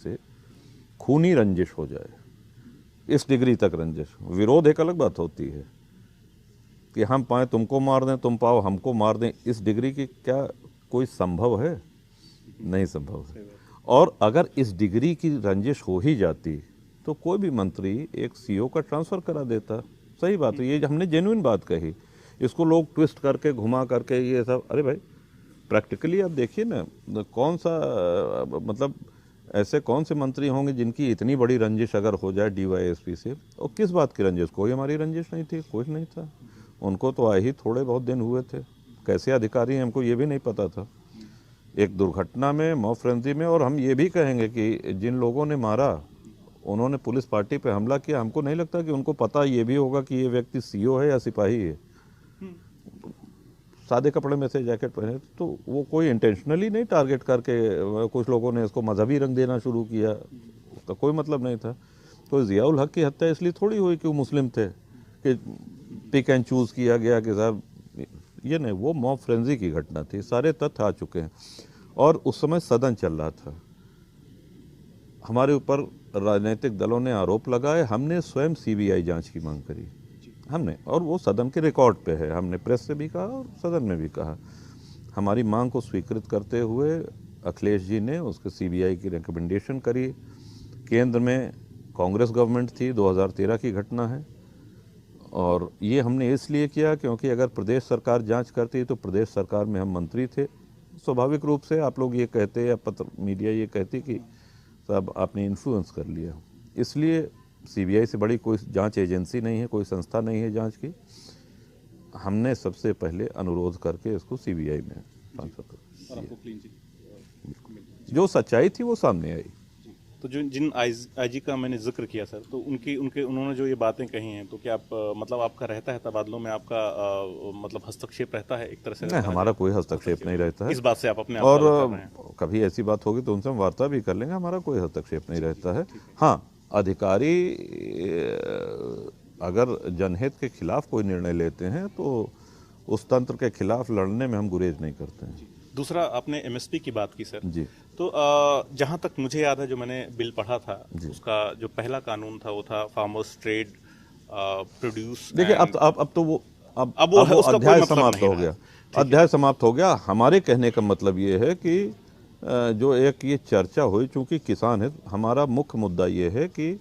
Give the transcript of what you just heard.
से खूनी रंजिश हो जाए, इस डिग्री तक रंजिश। विरोध एक अलग बात होती है कि हम पाए तुमको मार दें, तुम पाओ हमको मार दें, इस डिग्री की क्या कोई संभव है? नहीं संभव है। और अगर इस डिग्री की रंजिश हो ही जाती तो कोई भी मंत्री एक सीओ का ट्रांसफ़र करा देता। सही बात है, ये हमने जेन्युइन बात कही। इसको लोग ट्विस्ट करके घुमा करके ये सब, अरे भाई प्रैक्टिकली आप देखिए ना, कौन सा मतलब ऐसे कौन से मंत्री होंगे जिनकी इतनी बड़ी रंजिश अगर हो जाए डीवाईएसपी से। और किस बात की रंजिश? कोई हमारी रंजिश नहीं थी, कुछ नहीं था। उनको तो आए ही थोड़े बहुत दिन हुए थे, कैसे अधिकारी हैं हमको ये भी नहीं पता था। एक दुर्घटना में, मॉब फ्रेंजी में, और हम ये भी कहेंगे कि जिन लोगों ने मारा उन्होंने पुलिस पार्टी पे हमला किया, हमको नहीं लगता कि उनको पता ये भी होगा कि ये व्यक्ति सीओ है या सिपाही है। सादे कपड़े में से जैकेट पहने, तो वो कोई इंटेंशनली नहीं टारगेट करके, कुछ लोगों ने इसको मजहबी रंग देना शुरू किया, उसका कोई मतलब नहीं था। तो ज़ियाउल हक की हत्या इसलिए थोड़ी हुई कि वो मुस्लिम थे, कि पिक एंड चूज़ किया गया कि साहब ये नहीं, वो मॉब फ्रेंजी की घटना थी, सारे तथ्य आ चुके हैं। और उस समय सदन चल रहा था, हमारे ऊपर राजनीतिक दलों ने आरोप लगाए, हमने स्वयं सीबीआई जांच की मांग करी हमने, और वो सदन के रिकॉर्ड पे है, हमने प्रेस से भी कहा और सदन में भी कहा। हमारी मांग को स्वीकृत करते हुए अखिलेश जी ने उसके सीबीआई की रिकमेंडेशन करी। केंद्र में कांग्रेस गवर्नमेंट थी, 2013 की घटना है, और ये हमने इसलिए किया क्योंकि अगर प्रदेश सरकार जांच करती तो प्रदेश सरकार में हम मंत्री थे, स्वाभाविक रूप से आप लोग ये कहते या पत्र मीडिया ये कहती कि साहब आपने इन्फ्लुएंस कर लिया। इसलिए सीबीआई से बड़ी कोई जांच एजेंसी नहीं है, कोई संस्था नहीं है जांच की। हमने सबसे पहले अनुरोध करके इसको सीबीआई में ट्रांसफर कर दिया। जो सच्चाई थी वो सामने आई। तो जो जिन आईजी का मैंने जिक्र किया सर, तो उन्होंने जो ये बातें कही हैं, तो क्या आप मतलब आपका रहता है तबादलों में आपका मतलब हस्तक्षेप रहता है एक तरह से? नहीं, हमारा कोई हस्तक्षेप नहीं रहता है। इस बात से आप अपने आप और कर रहे हैं? कभी ऐसी बात होगी तो उनसे हम वार्ता भी कर लेंगे, हमारा कोई हस्तक्षेप नहीं रहता है। हाँ, अधिकारी अगर जनहित के खिलाफ कोई निर्णय लेते हैं तो उस तंत्र के खिलाफ लड़ने में हम गुरेज नहीं करते हैं। दूसरा, आपने एमएसपी की बात की सर जी। तो जहां तक मुझे याद है, जो मैंने बिल पढ़ा था उसका जो पहला कानून था वो था फार्मर्स ट्रेड प्रोड्यूस। देखिए अब तो वो अध्याय समाप्त हो गया, अध्याय समाप्त हो गया। हमारे कहने का मतलब ये है कि जो एक ये चर्चा हुई, चूंकि किसान है, हमारा मुख्य मुद्दा ये है कि